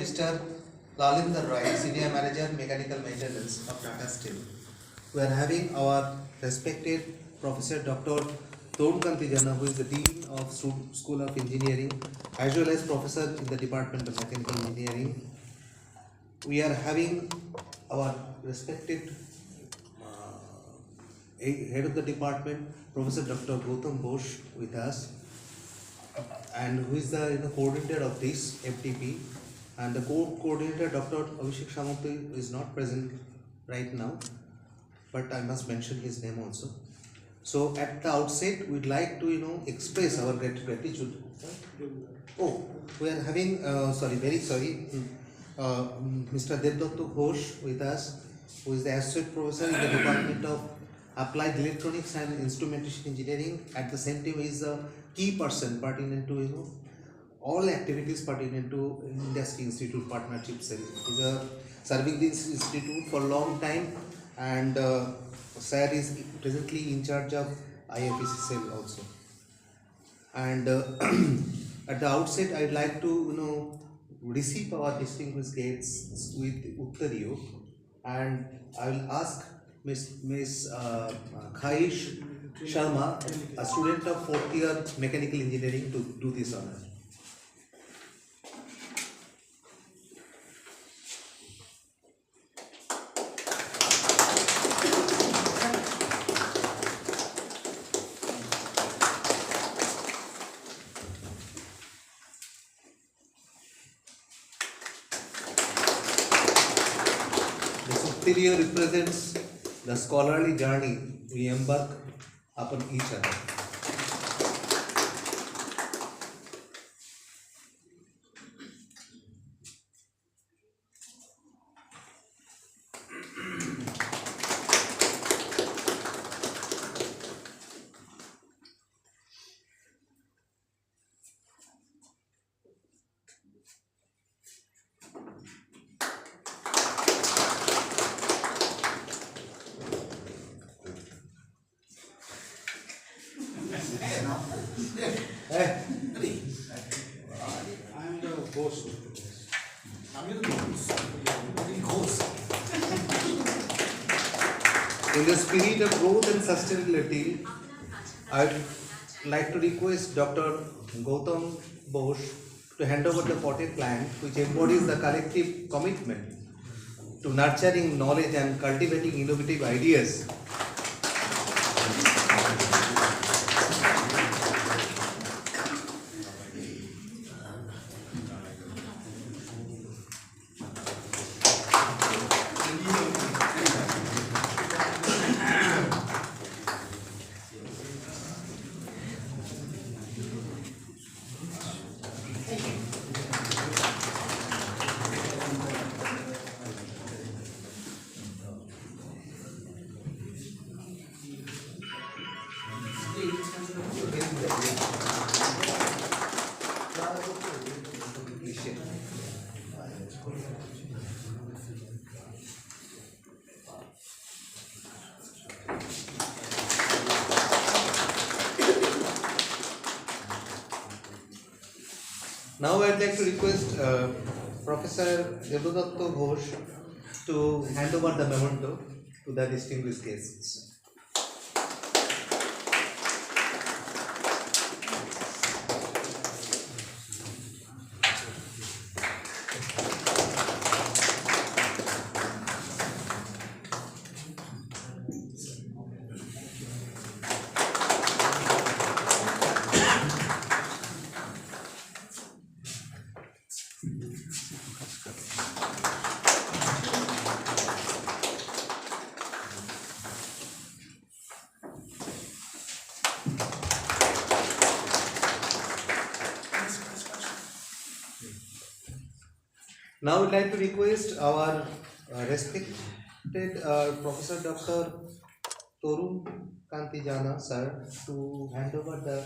Mr. Lalinder Roy, Senior Manager Mechanical Maintenance of Tata Steel. We are having our respected Professor Dr. Torun Kantijana, who is the Dean of School of Engineering, as well as Professor in the Department of Mechanical Engineering. We are having our respected Head of the Department, Professor Dr. Gautam Bose, with us, and who is the coordinator of this FDP, and the coordinator Dr. Abhishek Samanti is not present right now, but I must mention his name also. So at the outset, we'd like to express our gratitude. Oh, we are having Mr. Devdatto Ghosh with us, who is the associate professor in the Department of Applied Electronics and Instrumentation Engineering. At the same time, he is a key person pertinent to all activities pertinent to Industry Institute Partnership Cell. He is serving this institute for a long time, and Sir is presently in charge of IFEC Cell also. And at the outset, I'd like to receive our distinguished guests with Uttariyo, and I will ask Miss Khaish Sharma, a student of 4th year Mechanical Engineering, to do this honor. The Uttariyo represents the scholarly journey we embark upon each other. I'm the ghost. In the spirit of growth and sustainability, I'd like to request Dr. Gautam Bose to hand over the potted plant, which embodies the collective commitment to nurturing knowledge and cultivating innovative ideas. Now I'd like to request Professor Devdatto Ghosh to hand over the memento to the distinguished guests. Now I'd like to request our respected Professor Dr. Torun Kantijana sir to hand over the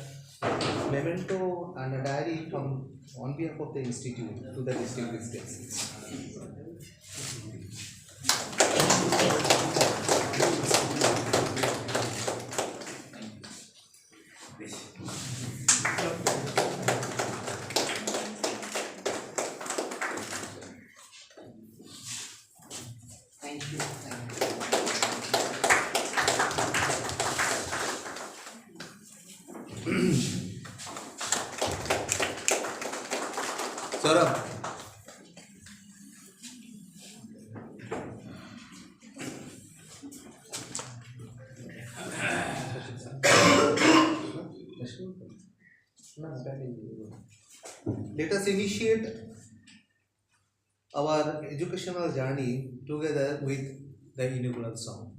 memento and a diary on behalf of the institute to the distinguished guests. let us initiate our educational journey together with the inaugural song.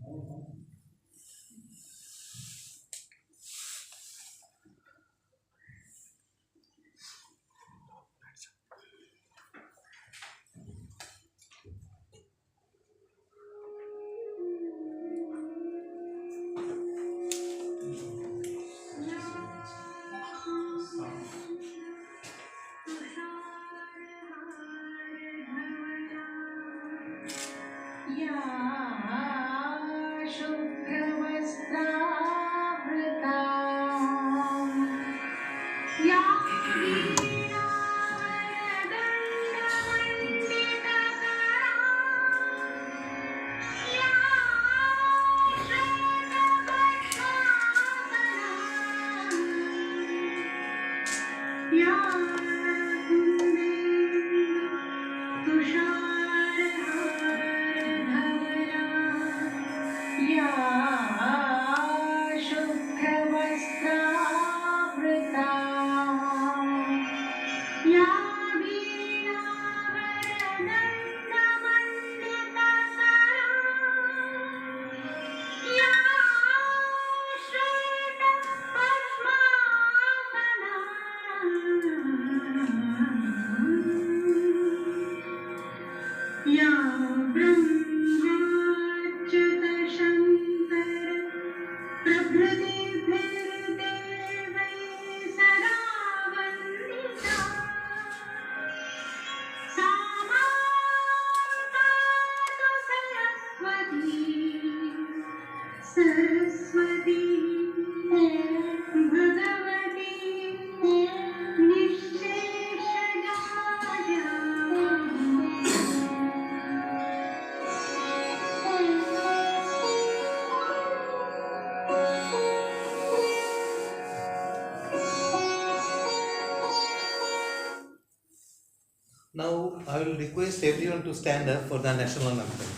Now I will request everyone to stand up for the national anthem.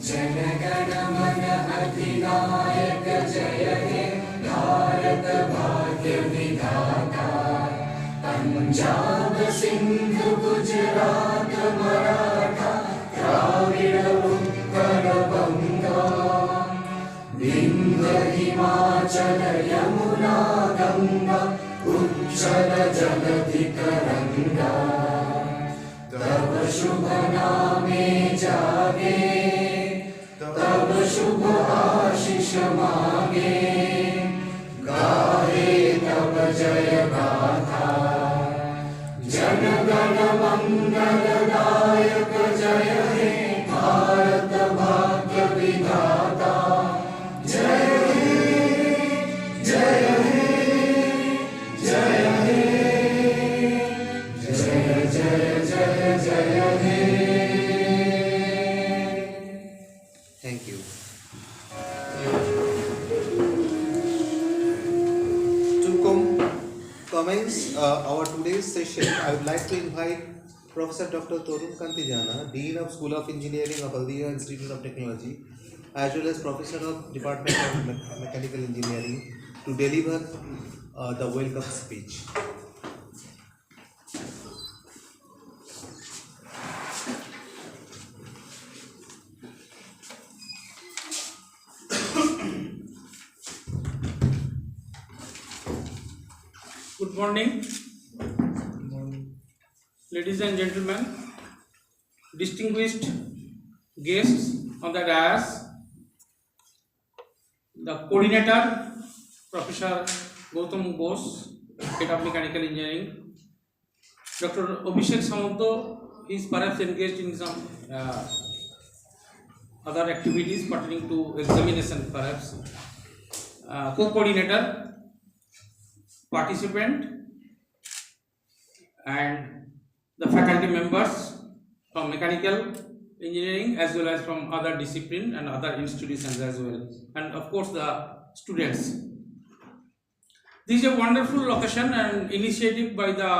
Jana Gana Mana अधिनायक जय हे भारत भाग्य विधाता पंजाब सिंध गुजरात मराठा द्राविड़ उत्कल बंगा विंध्य हिमाचल यमुना गंगा उच्चल जलधि तरंगा तब शुभ नामे जागे तब शुभ आशीष मांगे गाहे तब जय गाथा जन गण मंगल दायक जय हे भारत भाग्य विधाता जय हे जय हे जय हे जय जय जय जय हे. Thank you. To commence our today's session, I would like to invite Professor Dr. Torun Kantijana, Dean of School of Engineering of Haldia Institute of Technology, as well as Professor of Department of Mechanical Engineering, to deliver the welcome speech. Good morning. Ladies and gentlemen, distinguished guests on the dais, the coordinator, Professor Gautam Bose, Head of Mechanical Engineering, Dr. Abhishek Samanto is perhaps engaged in some other activities pertaining to examination, perhaps. Co-coordinator, participant, and the faculty members from mechanical engineering as well as from other discipline and other institutions as well, and of course the students. This is a wonderful occasion and initiative by the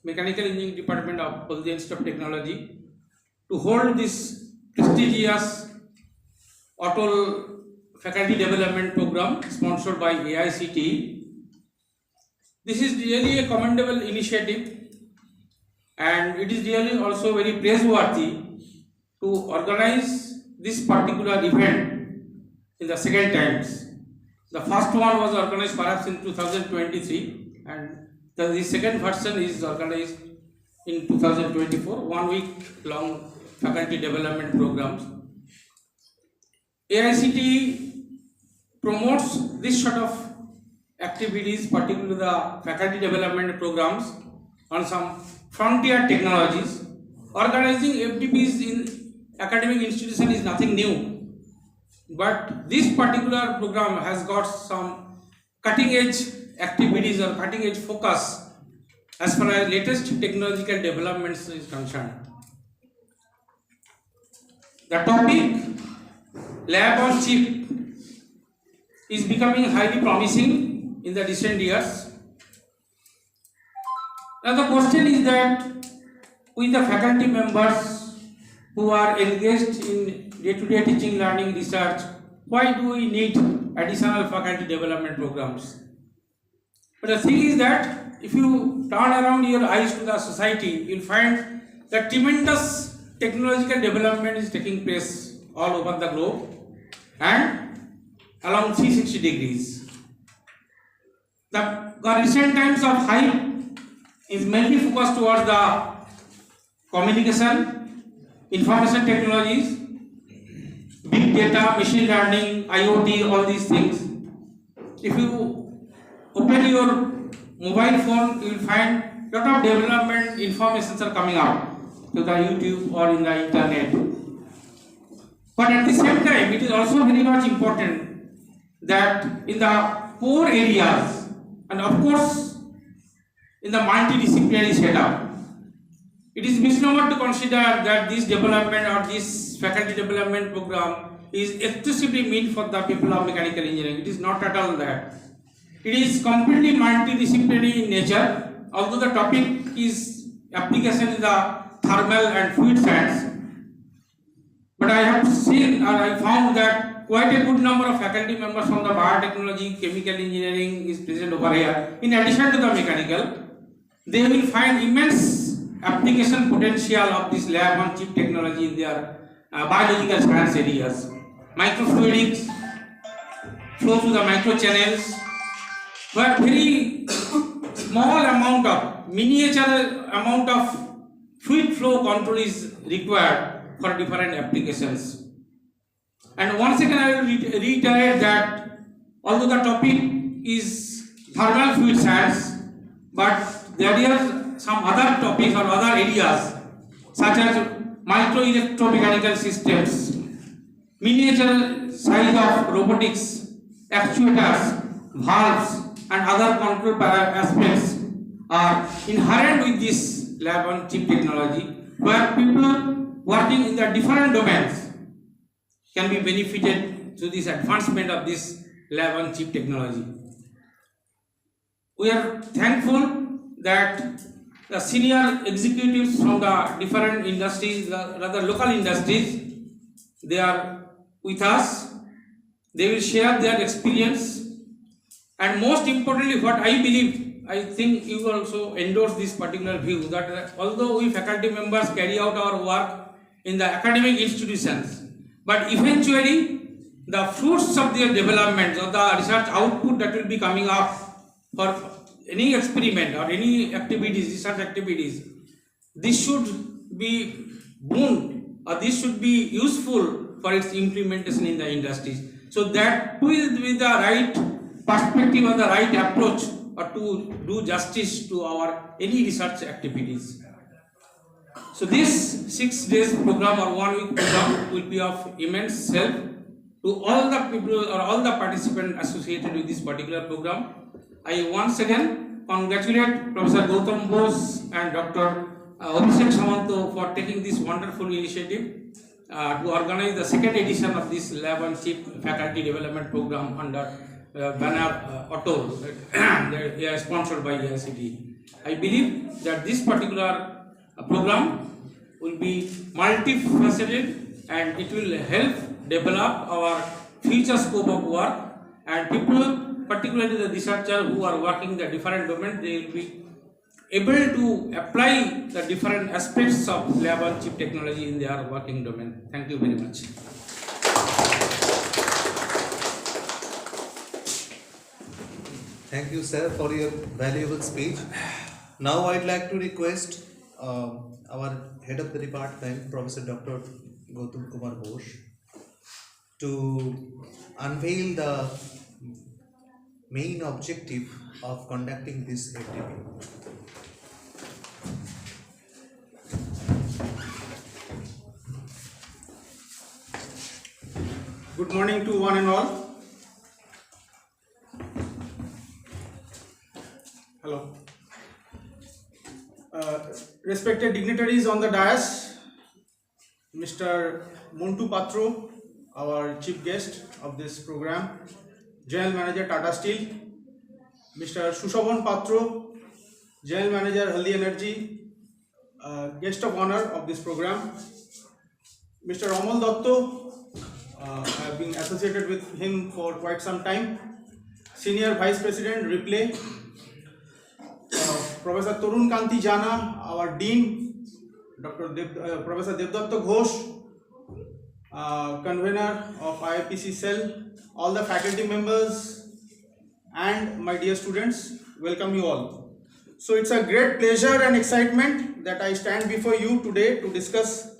Mechanical Engineering Department of Haldia Institute of Technology to hold this prestigious ATAL faculty development program sponsored by AICTE. This is really a commendable initiative, and it is really also very praiseworthy to organize this particular event in the second times. The first one was organized perhaps in 2023, and the second version is organized in 2024, 1 week long faculty development programs. AICTE promotes this sort of activities, particularly the faculty development programs on some frontier technologies. Organizing FDPs in academic institution is nothing new, but this particular program has got some cutting edge activities or cutting edge focus as far as latest technological developments is concerned. The topic lab on chip is becoming highly promising in the recent years. Now the question is that with the faculty members who are engaged in day-to-day teaching, learning, research, why do we need additional faculty development programs? But the thing is that if you turn around your eyes to the society, you'll find that tremendous technological development is taking place all over the globe and along 360 degrees. The recent times of hype is mainly focused towards the communication, information technologies, big data, machine learning, IoT, all these things. If you open your mobile phone, you will find lot of development informations are coming out to the YouTube or in the internet. But at the same time, it is also very much important that in the core areas and of course in the multidisciplinary setup, it is misnomer to consider that this development or this faculty development program is exclusively meant for the people of mechanical engineering. It is not at all that. It is completely multidisciplinary in nature, although the topic is application in the thermal and fluid science. But I have seen or I found that quite a good number of faculty members from the biotechnology, chemical engineering is present over here. In addition to the mechanical, they will find immense application potential of this lab on chip technology in their biological science areas. Microfluidics, flow through the microchannels, where very small amount of, miniature amount of fluid flow control is required for different applications. And once again I will reiterate that although the topic is thermal fluid science, but there are some other topics or other areas such as micro electromechanical systems, miniature size of robotics, actuators, valves and other control aspects are inherent with this lab on chip technology, where people working in the different domains can be benefited through this advancement of this lab on chip technology. We are thankful that the senior executives from the different industries, rather local industries, they are with us. They will share their experience, and most importantly, what I believe, I think you also endorse this particular view, that although we faculty members carry out our work in the academic institutions, but eventually the fruits of their development or the research output that will be coming up for any experiment or any activities, research activities, this should be boon or this should be useful for its implementation in the industries. So that will be the right perspective or the right approach or to do justice to our any research activities. So this 6 days program or 1 week program will be of immense help to all the people or all the participants associated with this particular program. I once again congratulate Professor Gautam Bose and Dr. Abhishek Samanto for taking this wonderful initiative to organize the second edition of this lab on chip faculty development program under banner ATAL, sponsored by AICTE. I believe that this particular program will be multifaceted and it will help develop our future scope of work, and people, particularly the researchers who are working the different domains, they will be able to apply the different aspects of lab on chip technology in their working domain. Thank you very much. Thank you, sir, for your valuable speech. Now I'd like to request our head of the department, Professor Dr. Gautam Kumar Ghosh, to unveil the main objective of conducting this FDP. Good morning to one and all. Hello. Respected dignitaries on the dais, Mr. Montu Patro, our chief guest of this program, General Manager Tata Steel, Mr. Sushovan Patro, General Manager Haldi Energy, guest of honor of this program, Mr. Amal Datto, I have been associated with him for quite some time, Senior Vice President Replay, Professor Tarun Kanti Jana, our Dean, Professor Devdatta Ghosh, convener of IIPC Cell, all the faculty members and my dear students, welcome you all. So it's a great pleasure and excitement that I stand before you today to discuss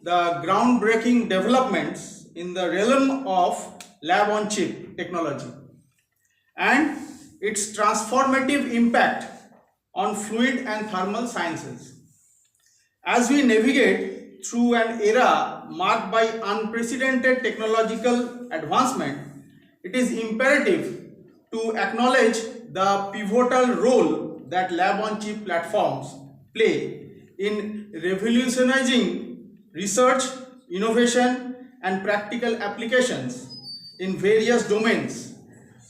the groundbreaking developments in the realm of lab on chip technology and its transformative impact on fluid and thermal sciences. As we navigate through an era marked by unprecedented technological advancement, it is imperative to acknowledge the pivotal role that lab-on-chip platforms play in revolutionizing research, innovation, and practical applications in various domains,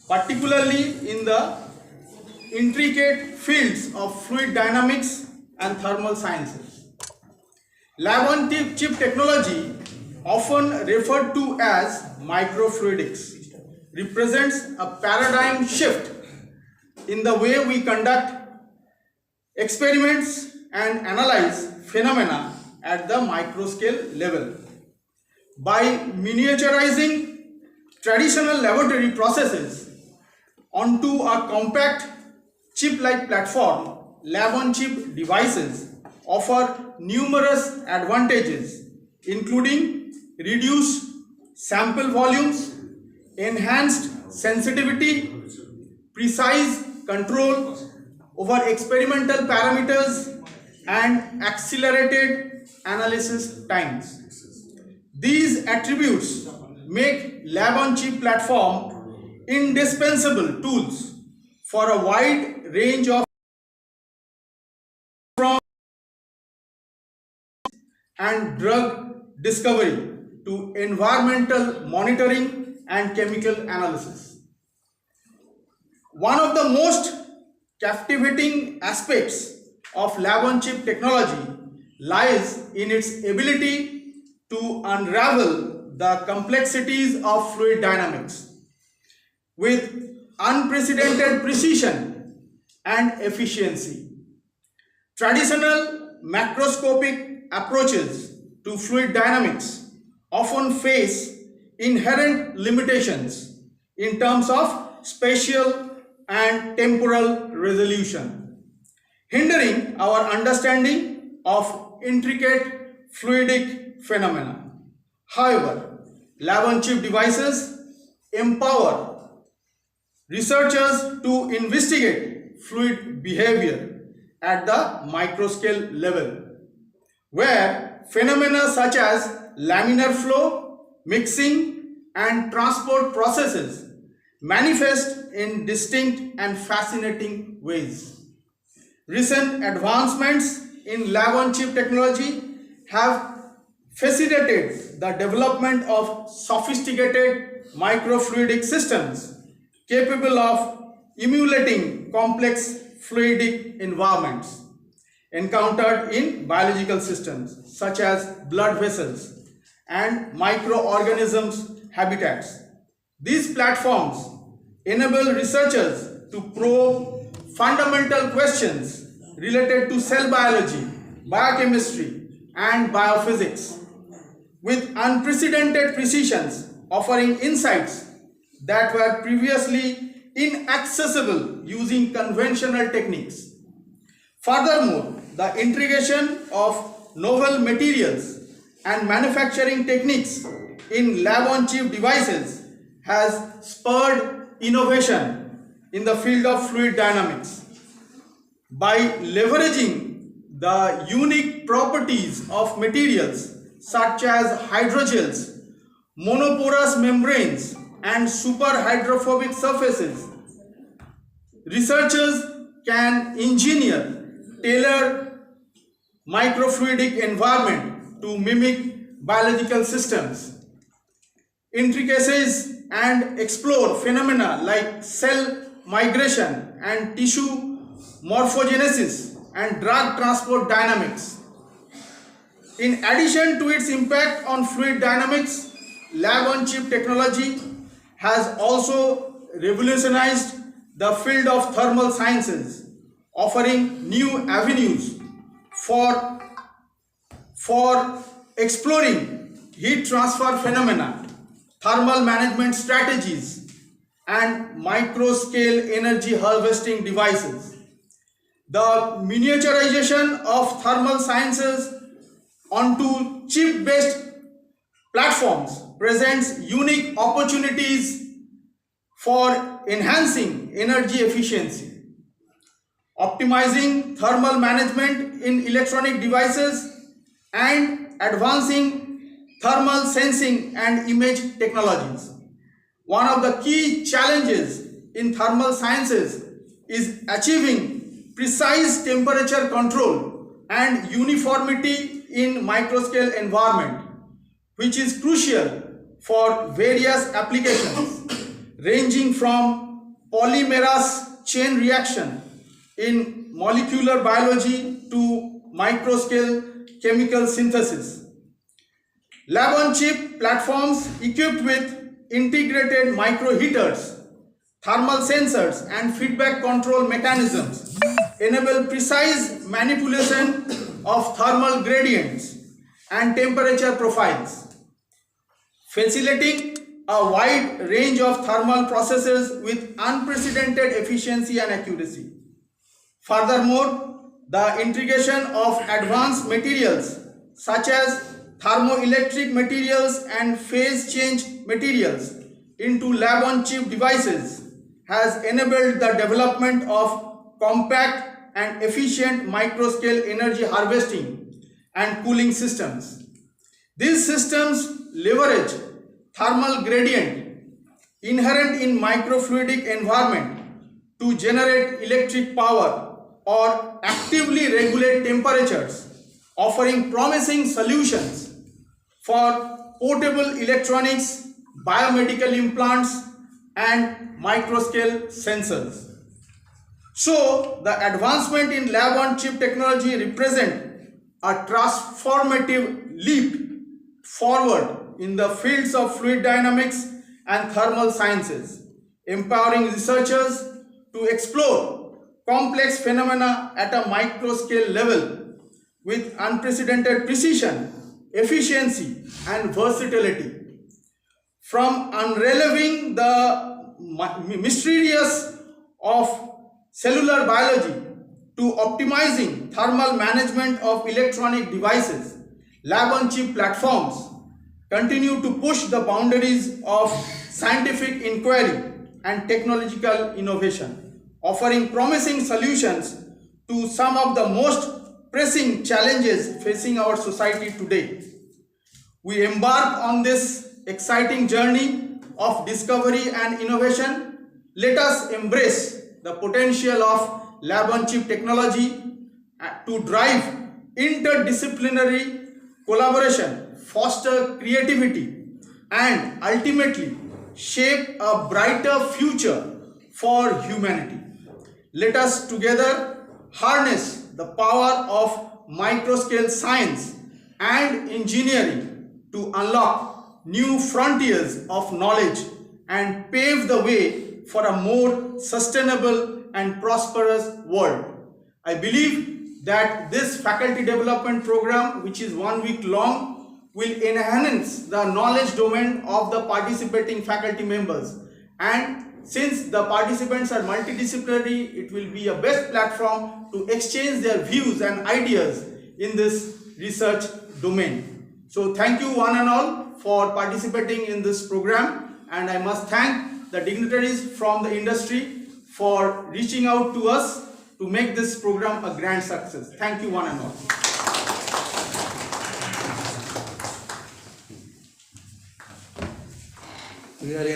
particularly in the intricate fields of fluid dynamics and thermal sciences. Lab-on-chip technology, often referred to as microfluidics, represents a paradigm shift in the way we conduct experiments and analyze phenomena at the microscale level. By miniaturizing traditional laboratory processes onto a compact chip-like platform, lab-on-chip devices offer numerous advantages, including reduced sample volumes, enhanced sensitivity, precise control over experimental parameters, and accelerated analysis times. These attributes make lab-on-chip platform indispensable tools for a wide range of and drug discovery to environmental monitoring and chemical analysis. One of the most captivating aspects of lab-on-chip technology lies in its ability to unravel the complexities of fluid dynamics with unprecedented precision and efficiency. Traditional macroscopic approaches to fluid dynamics often face inherent limitations in terms of spatial and temporal resolution, hindering our understanding of intricate fluidic phenomena. However, lab-on-chip devices empower researchers to investigate fluid behavior at the microscale level, where phenomena such as laminar flow, mixing, and transport processes manifest in distinct and fascinating ways. Recent advancements in lab-on-chip technology have facilitated the development of sophisticated microfluidic systems capable of emulating complex fluidic environments encountered in biological systems such as blood vessels and microorganisms habitats. These platforms enable researchers to probe fundamental questions related to cell biology, biochemistry, and biophysics with unprecedented precisions, offering insights that were previously inaccessible using conventional techniques. Furthermore, the integration of novel materials and manufacturing techniques in lab-on-chip devices has spurred innovation in the field of fluid dynamics. By leveraging the unique properties of materials such as hydrogels, monoporous membranes, and superhydrophobic surfaces, researchers can engineer tailored microfluidic environment to mimic biological systems, intricacies, and explore phenomena like cell migration and tissue morphogenesis and drug transport dynamics. In addition to its impact on fluid dynamics, lab-on-chip technology has also revolutionized the field of thermal sciences, offering new avenues for exploring heat transfer phenomena, thermal management strategies, and micro-scale energy harvesting devices. The miniaturization of thermal sciences onto chip-based platforms presents unique opportunities for enhancing energy efficiency, optimizing thermal management in electronic devices, and advancing thermal sensing and image technologies. One of the key challenges in thermal sciences is achieving precise temperature control and uniformity in microscale environment, which is crucial for various applications ranging from polymerase chain reaction in molecular biology to microscale chemical synthesis. Lab-on-chip platforms equipped with integrated microheaters, thermal sensors, and feedback control mechanisms enable precise manipulation of thermal gradients and temperature profiles, facilitating a wide range of thermal processes with unprecedented efficiency and accuracy. Furthermore, the integration of advanced materials such as thermoelectric materials and phase change materials into lab-on-chip devices has enabled the development of compact and efficient microscale energy harvesting and cooling systems. These systems leverage thermal gradient inherent in microfluidic environment to generate electric power or actively regulate temperatures, offering promising solutions for portable electronics, biomedical implants, and microscale sensors. So, the advancement in lab-on-chip technology represent a transformative leap forward in the fields of fluid dynamics and thermal sciences, empowering researchers to explore complex phenomena at a microscale level with unprecedented precision, efficiency, and versatility. From unraveling the mysteries of cellular biology to optimizing thermal management of electronic devices, lab-on-chip platforms continue to push the boundaries of scientific inquiry and technological innovation, offering promising solutions to some of the most pressing challenges facing our society today. We embark on this exciting journey of discovery and innovation. Let us embrace the potential of lab-on-chip technology to drive interdisciplinary collaboration, foster creativity, and ultimately shape a brighter future for humanity. Let us together harness the power of microscale science and engineering to unlock new frontiers of knowledge and pave the way for a more sustainable and prosperous world. I believe that this faculty development program, which is 1 week long, will enhance the knowledge domain of the participating faculty members. And since the participants are multidisciplinary, it will be a best platform to exchange their views and ideas in this research domain. So thank you one and all for participating in this program, and I must thank the dignitaries from the industry for reaching out to us to make this program a grand success. Thank you one and all. We are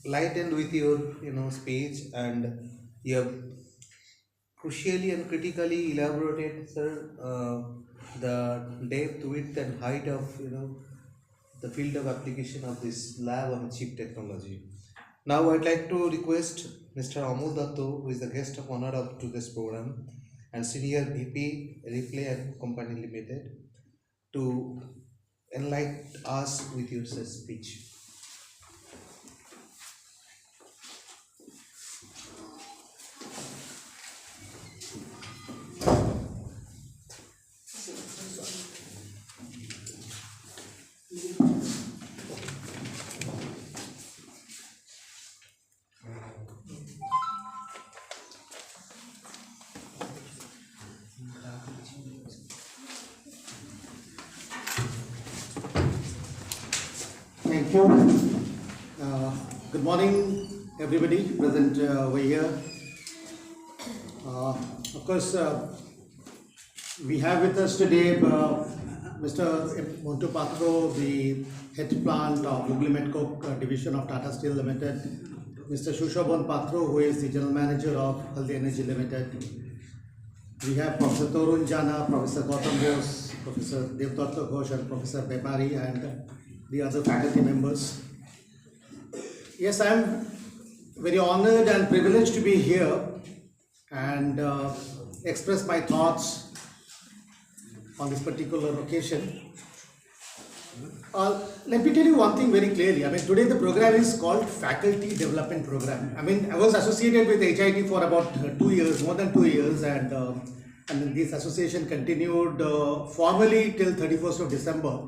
enlightened with your speech, and you have crucially and critically elaborated, sir, the depth, width, and height of the field of application of this lab on chip technology. Now I'd like to request Mr. Amol Datto, who is the guest of honor to this program and Senior VP Replay and Company Limited, to enlighten us with your speech. Thank you. Good morning, everybody present over here. Of course, we have with us today Mr. Montu Patro, the head plant of Hooghly Coke division of Tata Steel Limited, Mr. Shushobhan Patro, who is the general manager of Haldi Energy Limited. We have Professor Torun Jana, Professor Gautam Bose, Professor Devdatta Ghosh, and Professor Bepari, and the other faculty members. Yes, I am very honored and privileged to be here and express my thoughts on this particular occasion. Let me tell you one thing very clearly. I mean, today the program is called Faculty Development Program. I mean, I was associated with HIT for about 2 years, more than 2 years, and this association continued formally till 31st of December.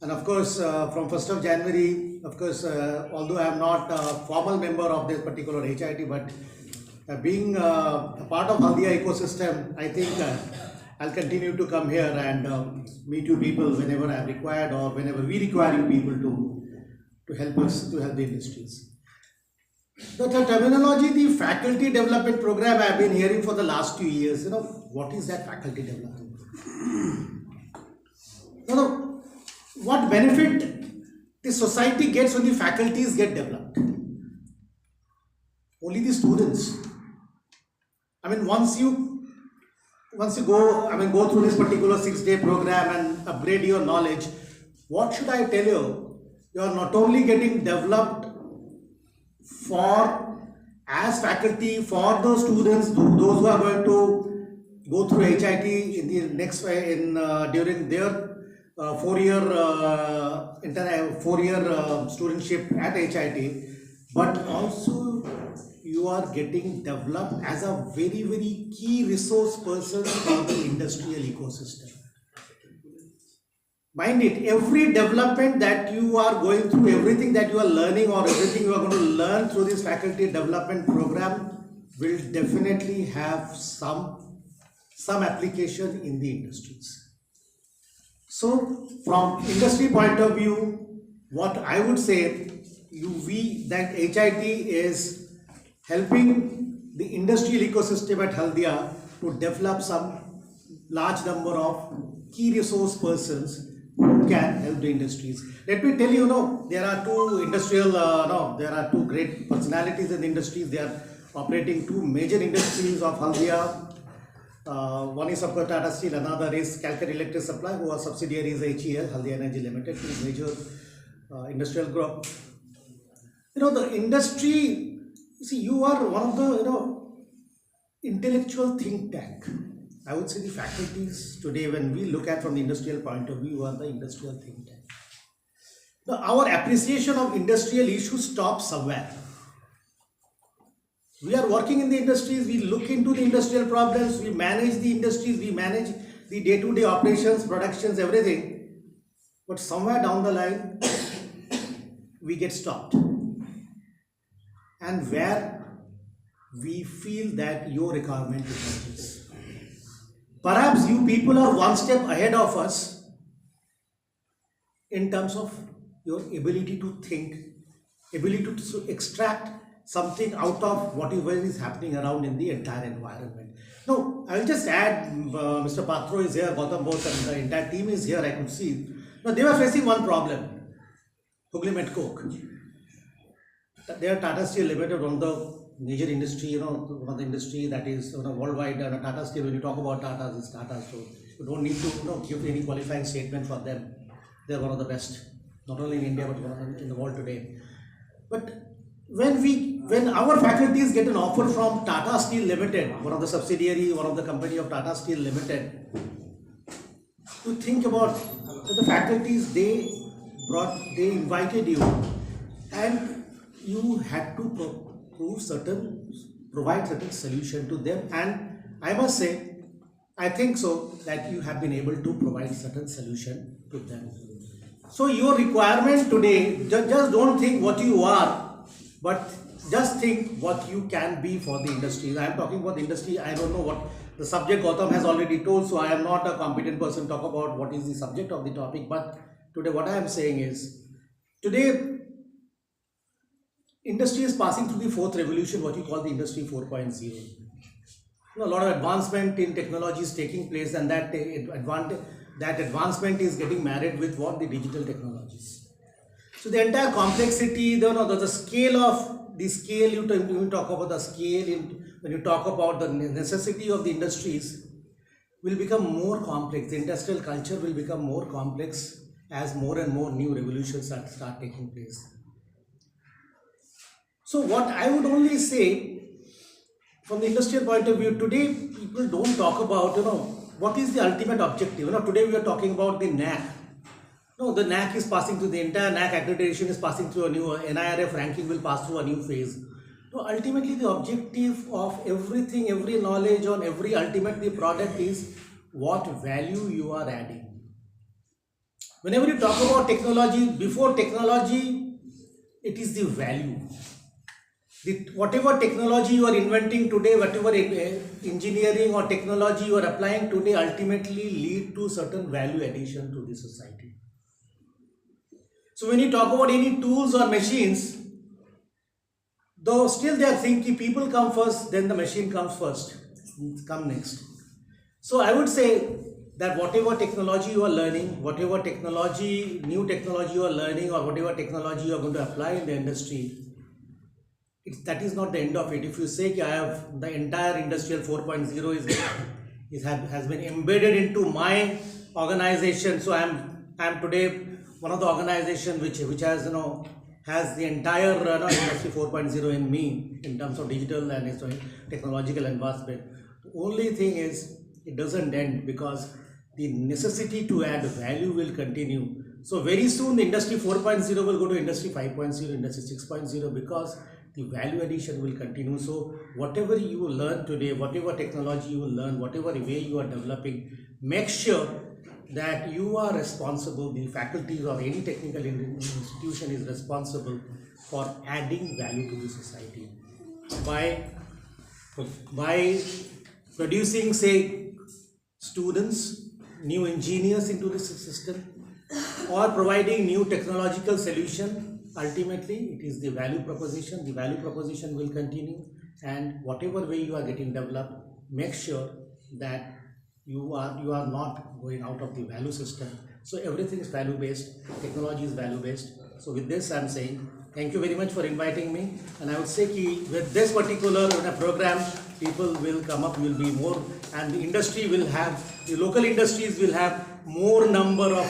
And of course, from 1st of January, of course, although I am not a formal member of this particular HIT, but being a part of Haldia ecosystem, I think I'll continue to come here and meet you people whenever I am required, or whenever we require you people to help us, to help the industries. The terminology, the faculty development program, I have been hearing for the last 2 years. What is that faculty development program? What benefit the society gets when the faculties get developed? Only the students. I mean, once you go through this particular 6-day program and upgrade your knowledge, what should I tell you? You are not only getting developed as faculty for the students, those who are going to go through HIT in the next during their 4-year studentship at HIT, but also you are getting developed as a very, very key resource person for the industrial ecosystem. Mind it, every development that you are going through, everything that you are learning, or everything you are going to learn through this faculty development program will definitely have some application in the industries. So, from industry point of view, what I would say, that HIT is helping the industrial ecosystem at Haldia to develop some large number of key resource persons who can help the industries. Let me tell you, there are two great personalities in the industries. They are operating 2 major industries of Haldia. One is of course Tata Steel, another is Calcutta Electric Supply, who are subsidiaries HEL, Haldia Energy Limited, which is major industrial group. The industry, you are one of the intellectual think tank. I would say the faculties today, when we look at from the industrial point of view, are the industrial think tank. Now, our appreciation of industrial issues stops somewhere. We are working in the industries, we look into the industrial problems, we manage the industries, we manage the day-to-day operations, productions, everything. But somewhere down the line, we get stopped. And where we feel that your requirement emerges. Perhaps you people are one step ahead of us in terms of your ability to think, ability to extract something out of whatever is happening around in the entire environment. Now, I will just add, Mr. Patro is here, Gautam Bose and the entire team is here, I could see. Now, they were facing one problem, Hugli and Coke. They are Tata Steel Limited, one of the major industry, one of the industry that is worldwide. Tata Steel, when you talk about Tata, it's Tata. So you don't need to give any qualifying statement for them. They are one of the best, not only in India but in the world today. But when our faculties get an offer from Tata Steel Limited, one of the subsidiary, one of the company of Tata Steel Limited, to think about the faculties they invited you, and you had to provide certain solution to them, and I must say, I think so that you have been able to provide certain solution to them. So your requirement today, just don't think what you are, but just think what you can be for the industry. I am talking about the industry. I don't know what the subject Gautam has already told, so I am not a competent person to talk about what is the subject of the topic. But today what I am saying is, today industry is passing through the fourth revolution, what you call the industry 4.0. A lot of advancement in technology is taking place, and that advancement is getting married with what the digital technologies. So the entire complexity, the scale, you talk about the scale, when you talk about the necessity of the industries, will become more complex. The industrial culture will become more complex as more and more new revolutions start taking place. So what I would only say, from the industrial point of view, today people don't talk about, what is the ultimate objective. Today we are talking about the NAC. No, the NAC is passing through, the entire NAC accreditation is passing through a new, NIRF ranking will pass through a new phase. So ultimately the objective of everything, every knowledge on every ultimately product is what value you are adding. Whenever you talk about technology, before technology, it is the value. Whatever technology you are inventing today, whatever engineering or technology you are applying today, ultimately lead to certain value addition to the society. So when you talk about any tools or machines, though still they are thinking people come first, then the machine comes first, come next. So I would say that whatever technology you are learning, whatever technology, new technology you are learning, or whatever technology you are going to apply in the industry, that is not the end of it. If you say I have the entire industrial 4.0 has been embedded into my organization, so I am today one of the organization which has has the entire industry 4.0 in me in terms of digital and technological advancement. The only thing is it doesn't end, because the necessity to add value will continue. So very soon the industry 4.0 will go to industry 5.0, industry 6.0, because the value addition will continue. So whatever you learn today, whatever technology you learn, whatever way you are developing, make sure that you are responsible, the faculty or any technical institution is responsible for adding value to the society by producing, say, students, new engineers into the system, or providing new technological solution. Ultimately, it is the value proposition. The value proposition will continue, and whatever way you are getting developed, make sure that you are not going out of the value system. So everything is value based, technology is value based. So with this I am saying thank you very much for inviting me, and I would say with this particular program, people will come up, will be more, and the industry will have, the local industries will have more number of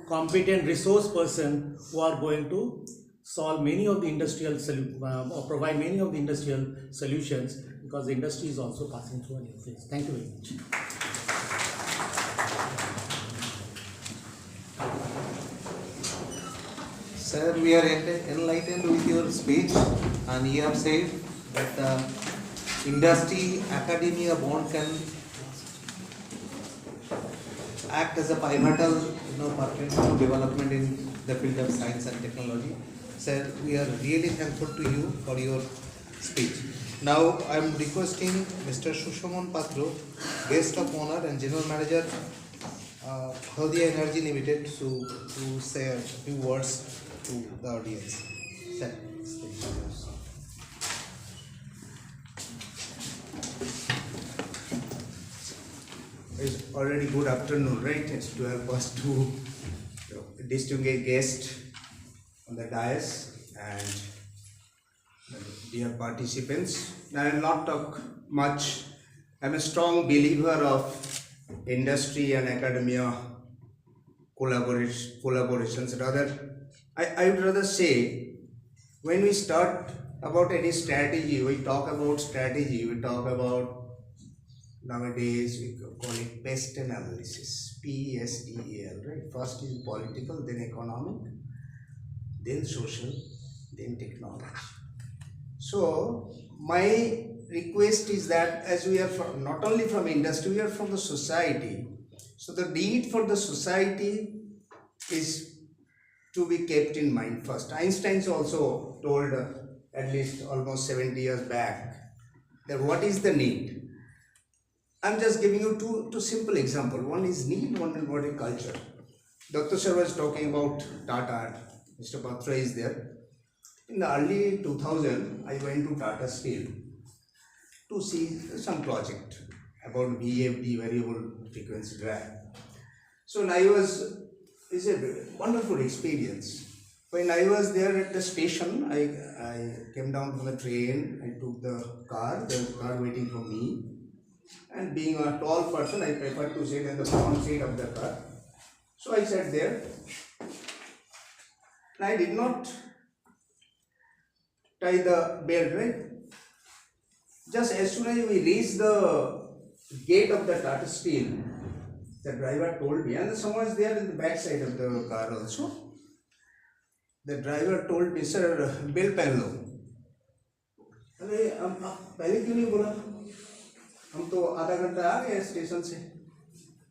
competent resource person who are going to solve many of the industrial or provide many of the industrial solutions, because the industry is also passing through a new phase. Thank you very much. Sir, we are enlightened with your speech, and you have said that the industry academia bond can act as a pivotal, partner to development in the field of science and technology. Sir, we are really thankful to you for your speech. Now I am requesting Mr. Sushaman Patro, guest of honor and general manager, Haldia Energy Limited, to say a few words to the audience. Sir, it's already good afternoon, right? It's 12 past 2. Distinguished guest on the dais and dear participants. I will not talk much. I'm a strong believer of industry and academia collaborations. I would rather say, when we start about any strategy, we talk about strategy, we talk about, nowadays we call it PEST analysis, PESTEL, right? First is political, then economic, then social, then technology. So my request is that, as we are from, not only from industry, we are from the society. So the need for the society is to be kept in mind first. Einstein's also told at least almost 70 years back that what is the need. I'm just giving you two simple examples. One is need, one is what is culture. Dr. Sir was talking about Tata. Mr. Patra is there. In the early 2000, I went to Tata Steel to see some project about VFD, variable frequency drive. So it's a wonderful experience. When I was there at the station, I came down from the train, I took the car, there was a car waiting for me. And being a tall person, I prefer to sit in the front seat of the car. So I sat there. And I did not tie the belt, right? Just as soon as we reached the gate of the Tata Steel, the driver told me, and someone is there in the back side of the car also. The driver told me, sir, belt पहन लो. अरे पहले क्यों नहीं बोला? हम तो आधा घंटा आ गए स्टेशन से.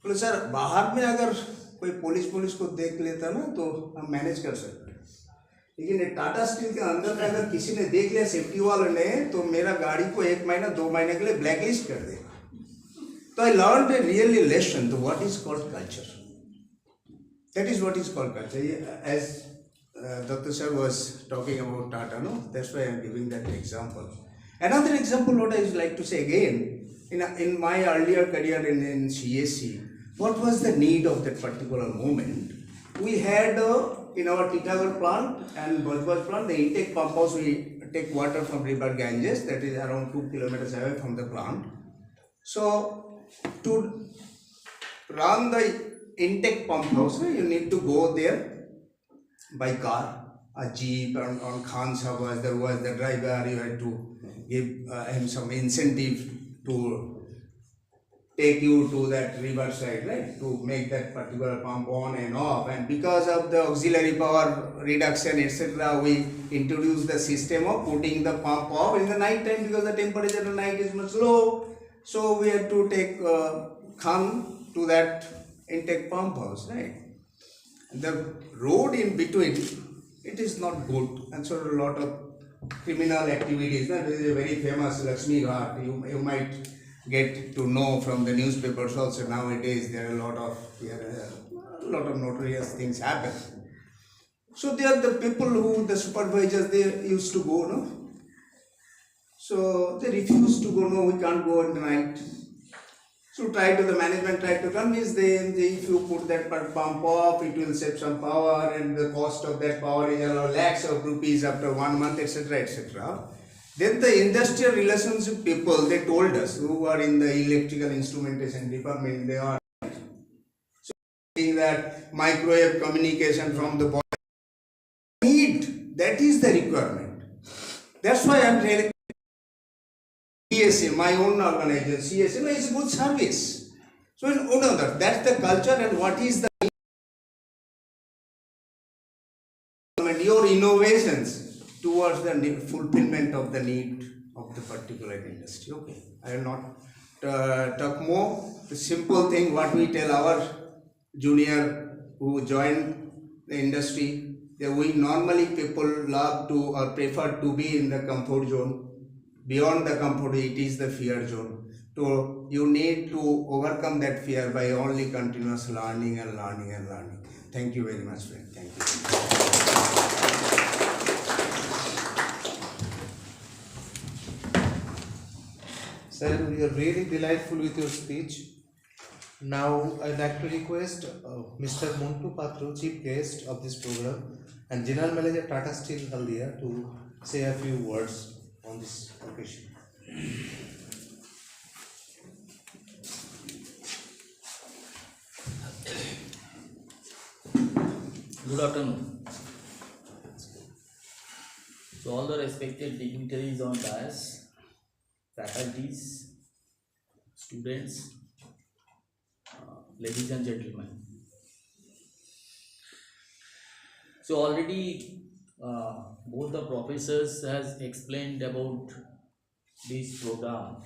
बोले सर, बाहर में अगर कोई पुलिस को देख लेता ना तो हम मैनेज कर सकते. लेकिन टाटा स्टील के अंदर में अगर किसी ने देख लिया सेफ्टी वाले ने, तो मेरा गाड़ी को 1 महीना 2 महीने के लिए ब्लैकलिस्ट कर दे. So I learned a really lesson to what is called culture. That is what is called culture. As Dr. Sir was talking about Tata, no? That's why I am giving that example. Another example, what I would like to say again, in my earlier career in CSC, what was the need of that particular moment? We had in our Titagarh plant and Bhojpur plant, the intake pump house, we take water from river Ganges, that is around 2 kilometers away from the plant. So to run the intake pump house, you need to go there by car, a jeep, on Khan's house, there was the driver, you had to give him some incentive to take you to that river side, right, to make that particular pump on and off. And because of the auxiliary power reduction, etc., we introduced the system of putting the pump off in the night time, because the temperature at night is much low. So we had to take Khan to that intake pump house, right? The road in between, it is not good, and so a lot of criminal activities. That is a very famous Lakshmi Ghat. You might get to know from the newspapers also nowadays. There are a lot of notorious things happen. So they are the people who, the supervisors, they used to go, no? So they refused to go. No, we can't go at night. So the management tried to convince them, if you put that pump off, it will save some power, and the cost of that power is around lakhs of rupees after 1 month, etc., etc. Then the industrial relationship people, they told us, who are in the electrical instrumentation department, they are saying that microwave communication from the body need, that is the requirement. That's why I am telling CSA, my own organization, CSA, no, it's a good service. So in order, that's the culture, and what is the innovations towards the fulfillment of the need of the particular industry. Okay, I will not talk more. The simple thing what we tell our junior who join the industry, that we normally people love to or prefer to be in the comfort zone. Beyond the comfort, it is the fear zone. So you need to overcome that fear by only continuous learning and learning and learning. Thank you very much, friend. Thank you. Sir, we are really delightful with your speech. Now, I'd like to request Mr. Montu Patro, Chief Guest of this program, and General Manager Tata Steel Haldia to say a few words on this occasion. Good afternoon. So all the respected dignitaries on dais, faculties, students, ladies and gentlemen. So already both the professors has explained about this program.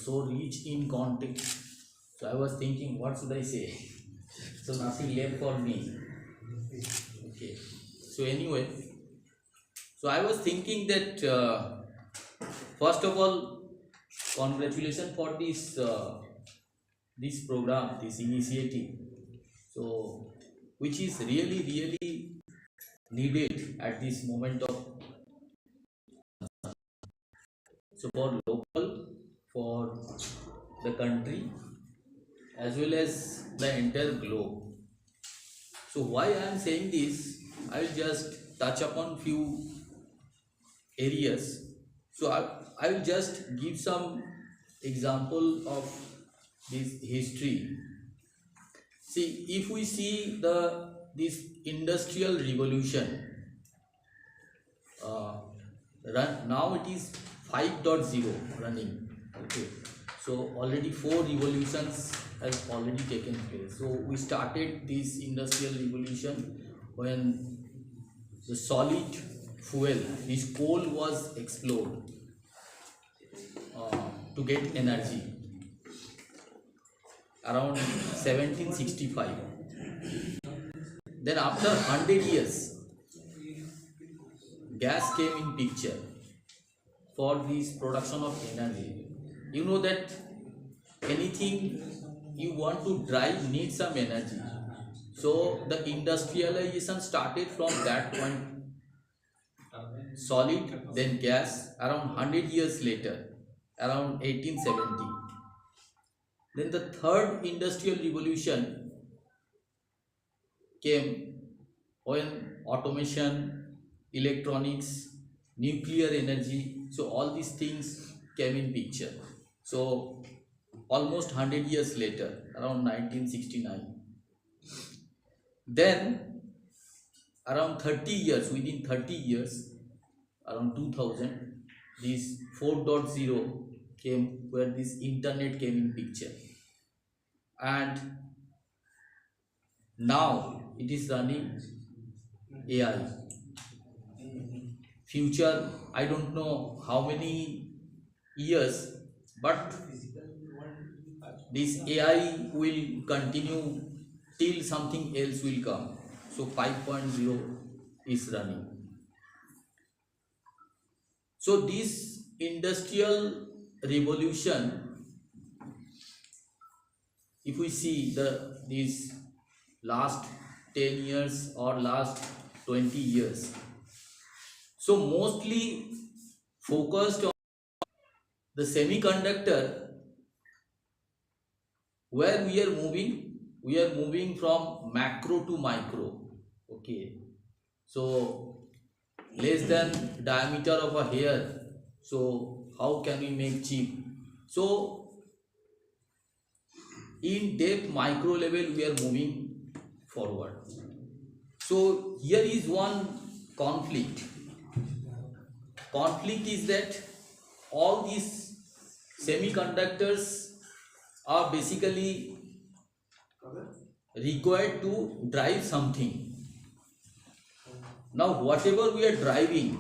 So rich in content. So I was thinking, what should I say? So nothing left for me. Okay. So anyway, so I was thinking that first of all, congratulations for this program, this initiative. So which is really needed at this moment of. So for local, for the country, as well as the entire globe. So why I am saying this, I will just touch upon few areas. So I will just give some example of this history. See, if we see this industrial revolution, now it is 5.0 running. Okay, so already 4 revolutions has already taken place. So we started this industrial revolution when the solid fuel, this coal, was explored to get energy around 1765. Then after 100 years, gas came in picture for this production of energy. You know that anything you want to drive needs some energy. So the industrialization started from that point. Solid, then gas, around 100 years later, around 1870. Then the third industrial revolution came when automation, electronics, nuclear energy, so all these things came in picture. So almost 100 years later, around 1969. Then around 30 years, within 30 years, around 2000, this 4.0 came, where this internet came in picture. And now it is running AI. Future, I don't know how many years, but this AI will continue till something else will come. So 5.0 is running. So this industrial revolution, if we see these last 10 years or last 20 years, so mostly focused on the semiconductor, where we are moving from macro to micro. Okay, so less than diameter of a hair, so how can we make chip? So in depth micro level we are moving forward. So here is one conflict is that all these semiconductors are basically required to drive something. Now whatever we are driving,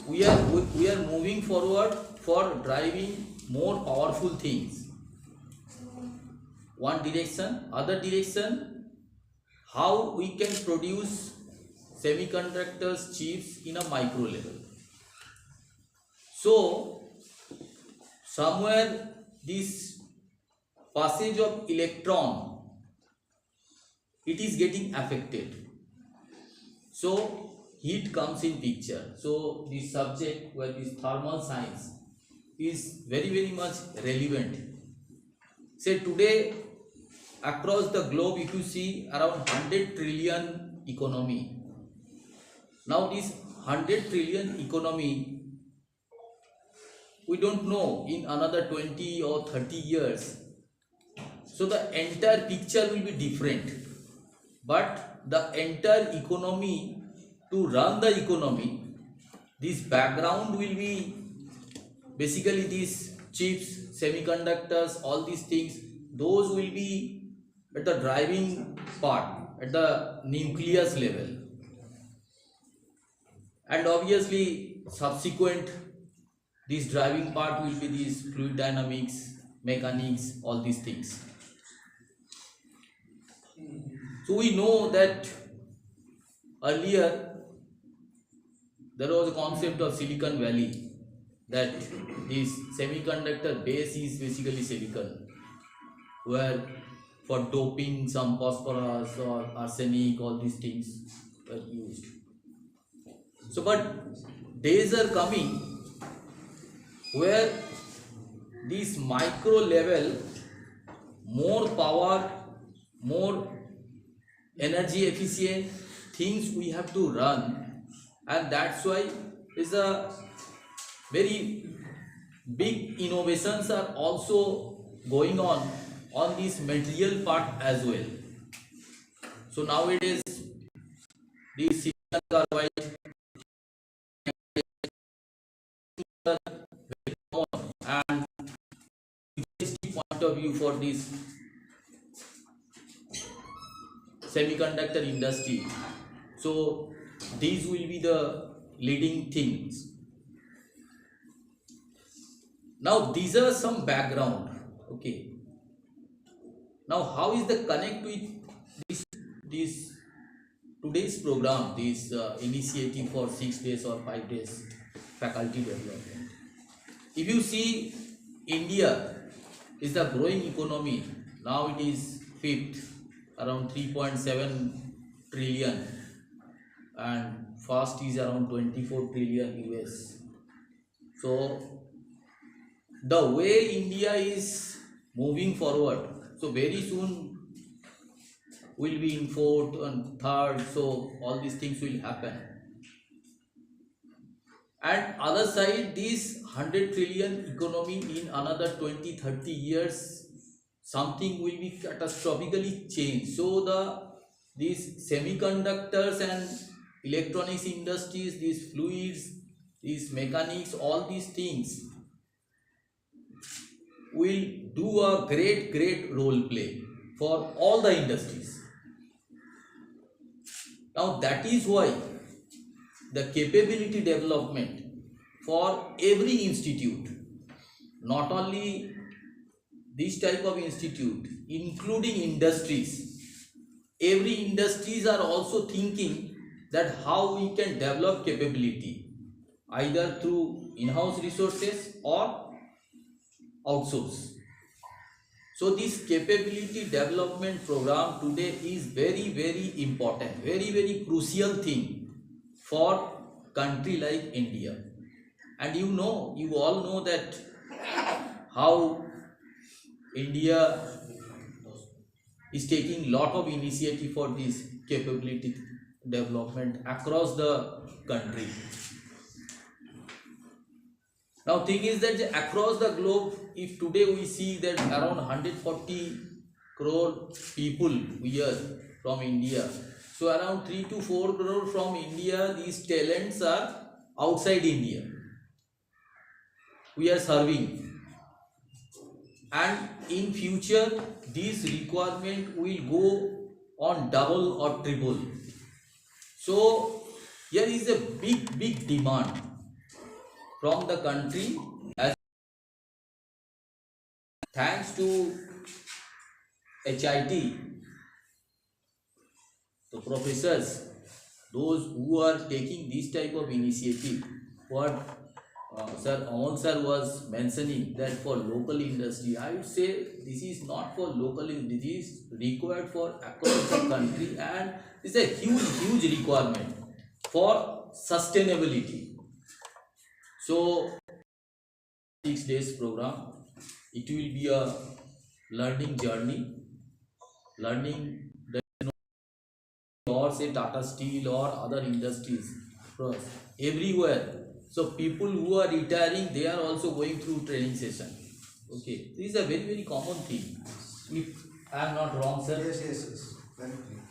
we are moving forward for driving more powerful things. One direction, other direction, how we can produce semiconductors chips in a micro level. So somewhere this passage of electron, it is getting affected. So heat comes in picture. So this subject where this thermal science is very much relevant. Say today across the globe, if you see around 100 trillion economy. Now this 100 trillion economy, we don't know in another 20 or 30 years. So the entire picture will be different. But the entire economy, to run the economy, this background will be basically these chips, semiconductors, all these things, those will be at the driving part, at the nucleus level. And obviously subsequent, this driving part will be these fluid dynamics, mechanics, all these things. So we know that earlier there was a concept of Silicon Valley, that this semiconductor base is basically silicon, where for doping some phosphorus or arsenic, all these things were used. So but days are coming where this micro level, more power, more energy efficient things we have to run, and that's why is a very big innovations are also going on this material part as well. So nowadays the silicon carbide and point of view for this semiconductor industry. So these will be the leading things. Now these are some background. Okay. Now how is the connect with this today's program, this initiative for 6 days or 5 days faculty development? If you see, India is the growing economy. Now it is fifth, around 3.7 trillion, and fast is around 24 trillion US. So the way India is moving forward, so very soon will be in fourth and third, so all these things will happen. And other side, this 100 trillion economy in another 20-30 years, something will be catastrophically changed. So these semiconductors and electronics industries, these fluids, these mechanics, all these things will do a great role play for all the industries. Now that is why the capability development for every institute, not only this type of institute, including industries, every industries are also thinking that how we can develop capability, either through in-house resources or outsource. So this capability development program today is very important, very crucial thing for country like India. And you all know that how India is taking lot of initiative for this capability development across the country. Now thing is that across the globe, if today we see that around 140 crore people we are from India, so around 3 to 4 crore from India, these talents are outside India. We are serving, and in future this requirement will go on double or triple. So here is a big demand from the country, as thanks to HIT, the professors, those who are taking this type of initiative. What Sir Amal sir was mentioning, that for local industry, I would say this is not for local, this is required for across the country, and it's a huge requirement for sustainability. So 6 days program, it will be a learning journey, learning the, or say Tata Steel or other industries everywhere. So people who are retiring, they are also going through training session. Okay, this is a very common thing. If I am not wrong, sir. Yes. Very clear.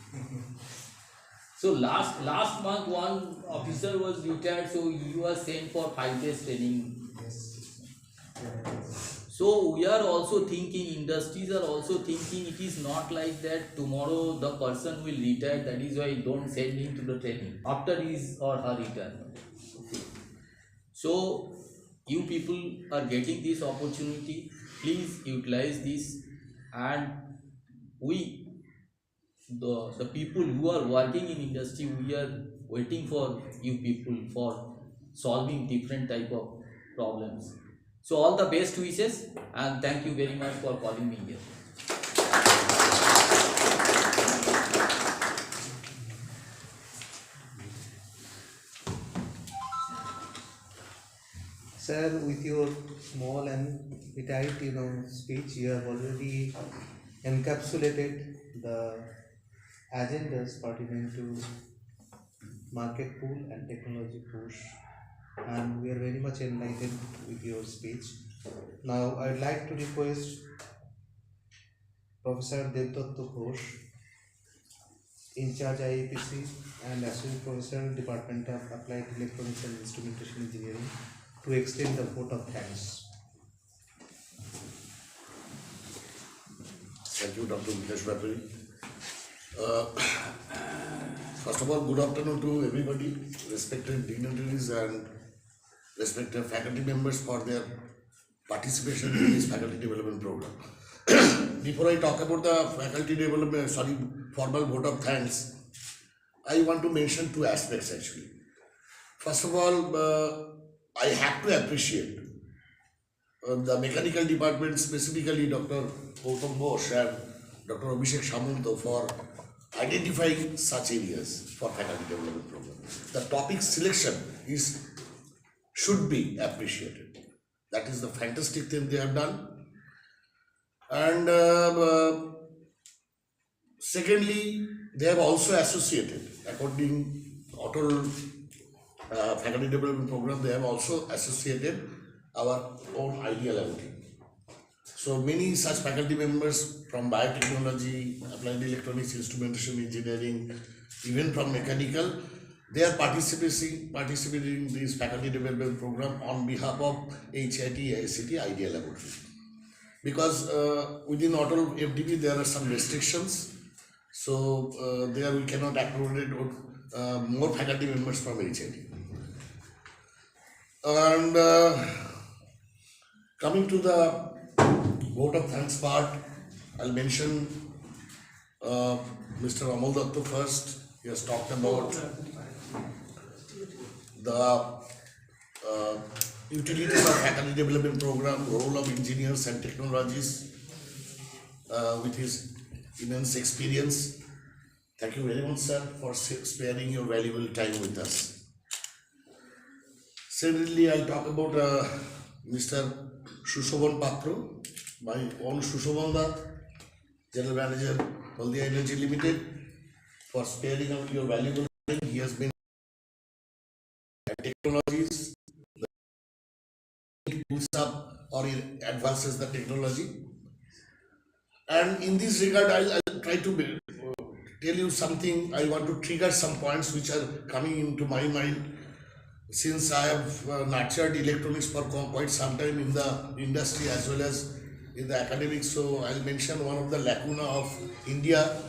So last month one officer was retired, so he was sent for 5 days training. Yes. So we are also thinking, industries are also thinking, it is not like that tomorrow the person will retire, that is why don't send him to the training after his or her retirement. Okay. So you people are getting this opportunity, please utilize this, and we, the people who are working in industry, we are waiting for you people for solving different type of problems. So all the best wishes, and thank you very much for calling me here. Sir, with your small and tight, speech, you have already encapsulated the agendas pertinent to market pool and technology push, and we are very much enlightened with your speech. Now, I would like to request Professor Devdatta Ghosh, in charge IAPC and Associate Professor, Department of Applied Electronics and Instrumentation Engineering, to extend the vote of thanks. Thank you, Dr. Vikesh Bapari. First of all, good afternoon to everybody, respected dignitaries and respected faculty members for their participation in this faculty development program. Before I talk about the faculty development, formal vote of thanks, I want to mention 2 aspects actually. First of all, I have to appreciate the mechanical department, specifically Dr. Gautam Ghosh and Dr. Abhishek Shamanto, for identifying such areas for faculty development program. The topic selection should be appreciated. That is the fantastic thing they have done. And secondly, they have also associated, according to ATAL faculty development program, they have also associated our own idea laboratory. So many such faculty members from biotechnology, applied electronics, instrumentation engineering, even from mechanical, they are participating in this faculty development program on behalf of HIT, ICT, idea laboratory. Because within ATAL FDP there are some restrictions, so there we cannot accommodate more faculty members from HIT. And coming to the vote of thanks part, I'll mention Mr. Amal Datta first. He has talked about the utilities of faculty development program, role of engineers and technologies with his immense experience. Thank you very much, sir, for sparing your valuable time with us. Secondly, I'll talk about Mr. Shushovan Patro, my own Shushovan, General Manager, Haldia Energy Limited, for sparing out your valuable time. He has been technologies, pulls up or advances the technology. And in this regard, I'll try to tell you something. I want to trigger some points which are coming into my mind, since I have nurtured electronics for quite some time in the industry as well as in the academics. So I'll mention one of the lacuna of India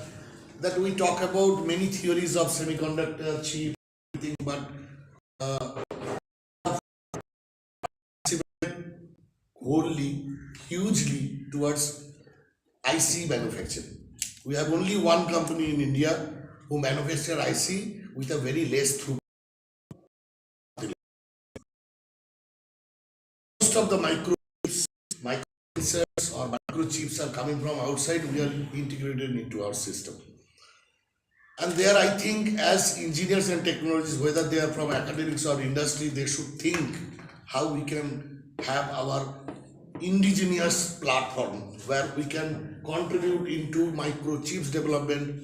that we talk about many theories of semiconductor chip, everything, but wholly, hugely towards IC manufacturing. We have only one company in India who manufacture IC with a very less throughput. Most of the microprocessors or microchips are coming from outside. We are integrated into our system. And there, I think, as engineers and technologists, whether they are from academics or industry, they should think how we can have our indigenous platform where we can contribute into microchips development,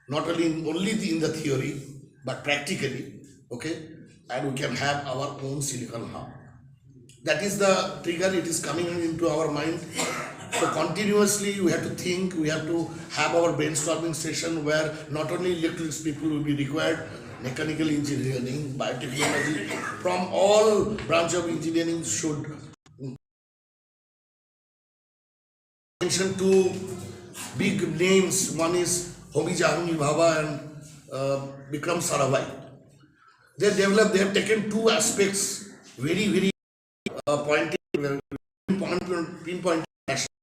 not only in the theory, but practically, okay? And we can have our own silicon hub. That is the trigger, it is coming into our mind. So continuously we have to think, we have to have our brainstorming session where not only electronics people will be required, mechanical engineering, biotechnology, from all branch of engineering should mention two big names. One is Homi Jahangir Bhabha and Vikram Sarabhai. They have taken two aspects very pinpoint.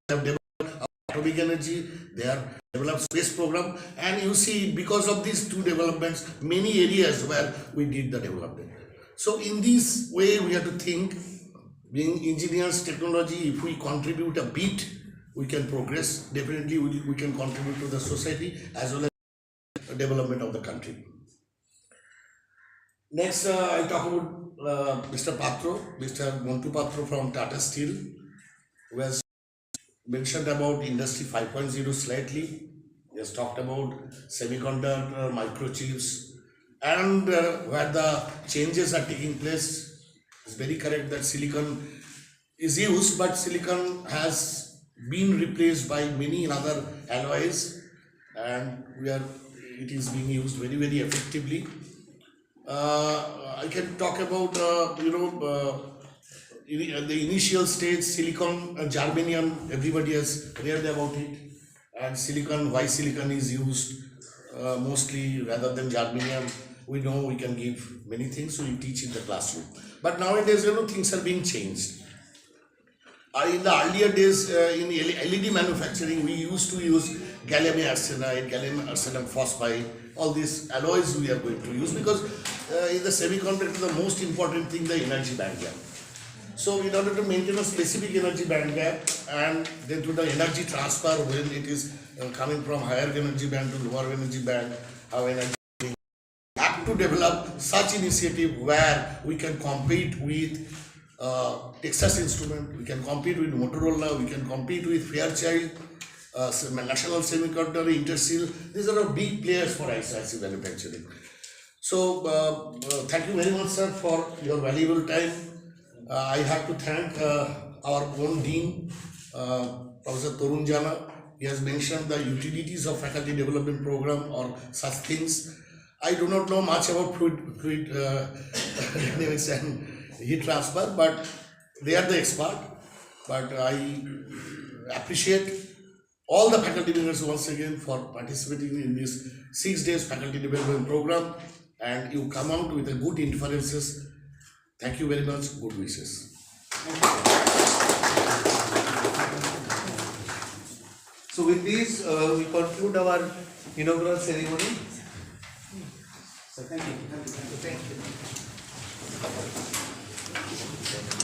They have developed atomic energy, they have developed space program, and you see because of these two developments, many areas where we did the development. So in this way we have to think, being engineers, technology, if we contribute a bit, we can progress. Definitely we can contribute to the society as well as the development of the country. Next, I talk about Mr. Montu Patro from Tata Steel, who has mentioned about Industry 5.0 slightly. He has talked about semiconductor, microchips, and where the changes are taking place. It's very correct that silicon is used, but silicon has been replaced by many other alloys, and it is being used very effectively. I can talk about the initial stage, silicon, germanium, everybody has read about it, and silicon, why silicon is used mostly rather than germanium. We know we can give many things, so we teach in the classroom. But nowadays, things are being changed. In the earlier days, in LED manufacturing, we used to use gallium arsenide, gallium arsenide phosphide, all these alloys we are going to use, because in the semiconductor, the most important thing, the energy band gap. So in order to maintain a specific energy band gap, and then to the energy transfer when it is coming from higher energy band to lower energy band, how energy have to develop such initiative where we can compete with Texas Instrument, we can compete with Motorola, we can compete with Fairchild, National Semiconductor, Intersil. These are big players for IC manufacturing. So thank you very much, sir, for your valuable time. I have to thank our own Dean, Professor Torun Jana. He has mentioned the utilities of faculty development program or such things. I do not know much about fluid dynamics and heat transfer, but they are the expert. But I appreciate all the faculty members once again for participating in this 6 days faculty development program, and you come out with a good inferences. Thank you very much. Good wishes. So with this, we conclude our inaugural ceremony. So thank you. Thank you.